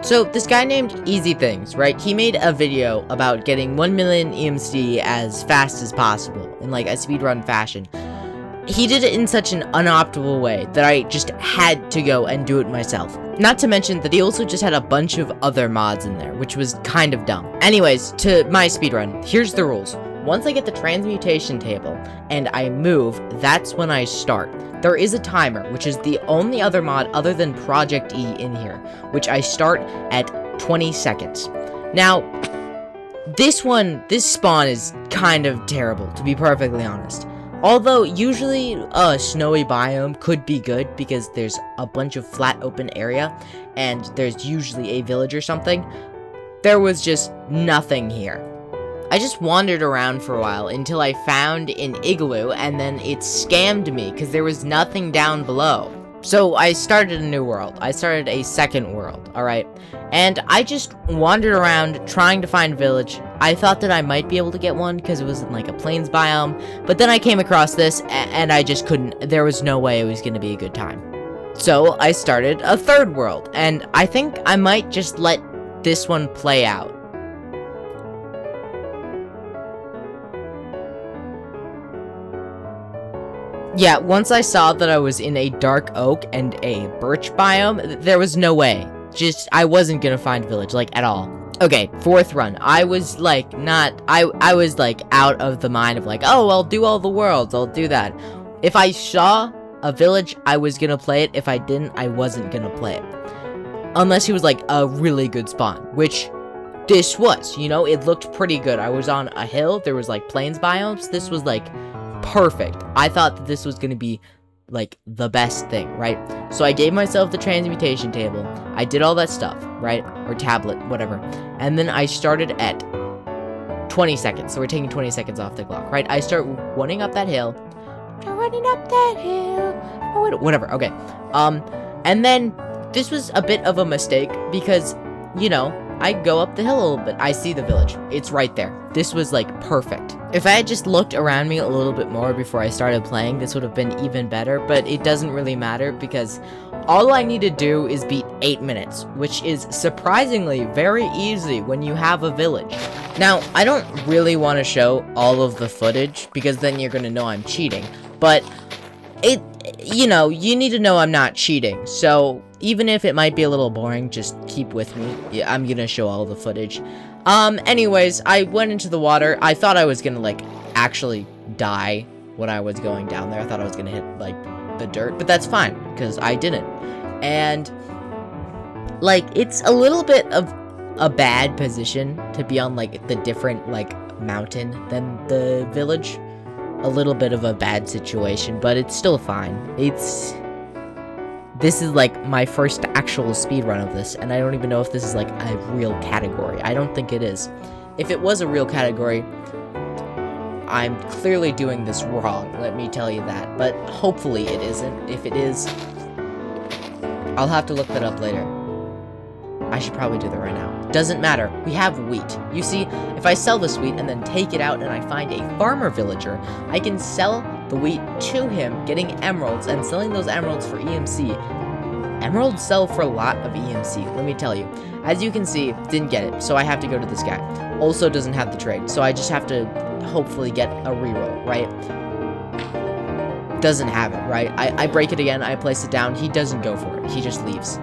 So, this guy named Easy Things, right? He made a video about getting 1 million EMC as fast as possible in like a speedrun fashion. He did it in such an unoptimal way that I just had to go and do it myself. Not to mention that he also just had a bunch of other mods in there, which was kind of dumb. Anyways, to my speedrun, here's the rules. Once I get the transmutation table and I move, that's when I start. There is a timer, which is the only other mod other than Project E in here, which I start at 20 seconds. Now, this spawn is kind of terrible, to be perfectly honest. Although, usually a snowy biome could be good because there's a bunch of flat open area, and there's usually a village or something, there was just nothing here. I just wandered around for a while until I found an igloo, and then it scammed me because there was nothing down below. So I started a new world. I started a second world, alright? And I just wandered around trying to find a village. I thought that I might be able to get one because it was in like a plains biome, but then I came across this and I just couldn't. There was no way it was going to be a good time. So I started a third world, and I think I might just let this one play out. Yeah, once I saw that I was in a dark oak and a birch biome, there was no way. I wasn't gonna find a village, like, at all. Okay, fourth run. I was, like, I was, like, out of the mind of, like, oh, I'll do all the worlds, I'll do that. If I saw a village, I was gonna play it. If I didn't, I wasn't gonna play it. Unless it was, like, a really good spawn, which this was, you know? It looked pretty good. I was on a hill, there was, like, plains biomes. This was, like, perfect. I thought that this was gonna be like the best thing, right? So I gave myself the transmutation table. I did all that stuff, right? Or tablet, whatever. And then I started at 20 seconds. So we're taking 20 seconds off the clock, right? I start running up that hill. Whatever. Okay. And then this was a bit of a mistake because, you know, I go up the hill a little bit. I see the village. It's right there. This was, like, perfect. If I had just looked around me a little bit more before I started playing, this would have been even better, but it doesn't really matter because all I need to do is beat 8 minutes, which is surprisingly very easy when you have a village. Now, I don't really want to show all of the footage because then you're going to know I'm cheating, but you know, you need to know I'm not cheating, so even if it might be a little boring, just keep with me. Yeah, I'm gonna show all the footage. Anyways, I went into the water. I thought I was gonna, like, actually die when I was going down there. I thought I was gonna hit, like, the dirt, but that's fine, because I didn't. And, like, it's a little bit of a bad position to be on, like, the different, like, mountain than the village. A little bit of a bad situation, but it's still fine. This is, like, my first actual speedrun of this, and I don't even know if this is, like, a real category. I don't think it is. If it was a real category, I'm clearly doing this wrong, let me tell you that. But hopefully it isn't. If it is, I'll have to look that up later. I should probably do that right now. Doesn't matter. We have wheat. You see, if I sell this wheat and then take it out and I find a farmer villager, I can sell the wheat to him, getting emeralds, and selling those emeralds for EMC. Emeralds sell for a lot of EMC, let me tell you. As you can see, didn't get it, so I have to go to this guy. Also doesn't have the trade, so I just have to hopefully get a reroll, right? Doesn't have it, right? I break it again, I place it down, he doesn't go for it, he just leaves.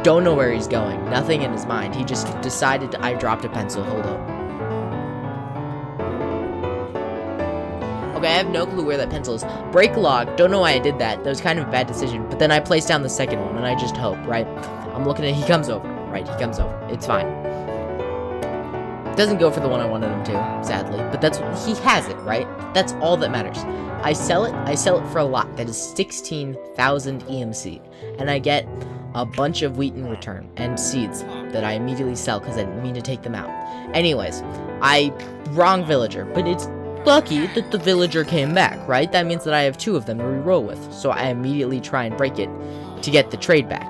Don't know where he's going. Nothing in his mind. He just decided I dropped a pencil. Hold up. Okay, I have no clue where that pencil is. Break log. Don't know why I did that. That was kind of a bad decision. But then I placed down the second one, and I just hope, right? I'm looking at he comes over. Right, he comes over. It's fine. Doesn't go for the one I wanted him to, sadly. But that's he has it, right? That's all that matters. I sell it for a lot. That is 16,000 EMC. And I get a bunch of wheat in return, and seeds that I immediately sell because I didn't mean to take them out. Anyways, wrong villager, but it's lucky that the villager came back, right? That means that I have 2 of them to reroll with, so I immediately try and break it to get the trade back.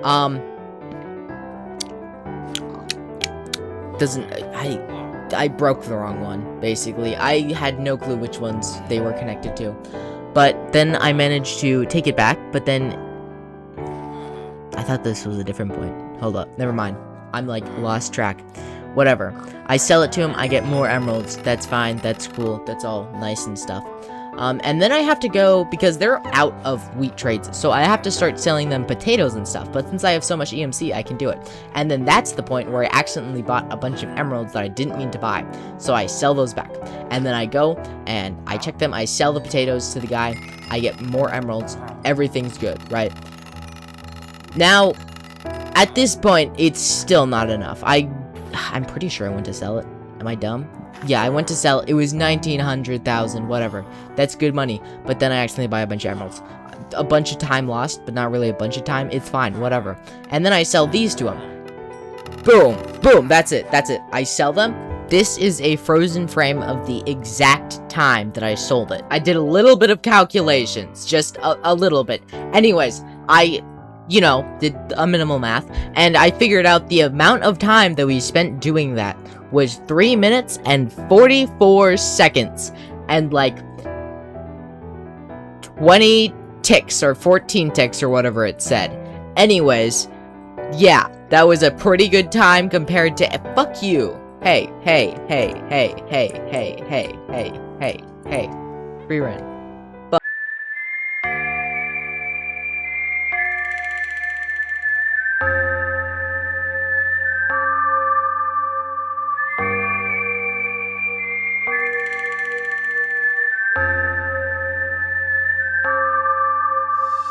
I broke the wrong one, basically. I had no clue which ones they were connected to, but then I managed to take it back, but then I thought this was a different point. Hold up. Never mind. I'm, like, lost track. Whatever. I sell it to him. I get more emeralds. That's fine. That's cool. That's all nice and stuff. And then I have to go, because they're out of wheat trades, so I have to start selling them potatoes and stuff. But since I have so much EMC, I can do it. And then that's the point where I accidentally bought a bunch of emeralds that I didn't mean to buy. So I sell those back. And then I go, and I check them. I sell the potatoes to the guy. I get more emeralds. Everything's good, right? Now, at this point, it's still not enough. I'm pretty sure I went to sell it. Am I dumb? Yeah, I went to sell. It was 19,000, whatever. That's good money. But then I accidentally buy a bunch of emeralds. A bunch of time lost, but not really a bunch of time. It's fine, whatever. And then I sell these to him. Boom, boom, that's it, that's it. I sell them. This is a frozen frame of the exact time that I sold it. I did a little bit of calculations, just a little bit. Anyways, I, you know, did a minimal math, and I figured out the amount of time that we spent doing that was 3 minutes and 44 seconds, and like 20 ticks, or 14 ticks, or whatever it said. Anyways, yeah, that was a pretty good time compared to, fuck you. Hey, hey, hey, hey, hey, hey, hey, hey, hey, hey, free rent.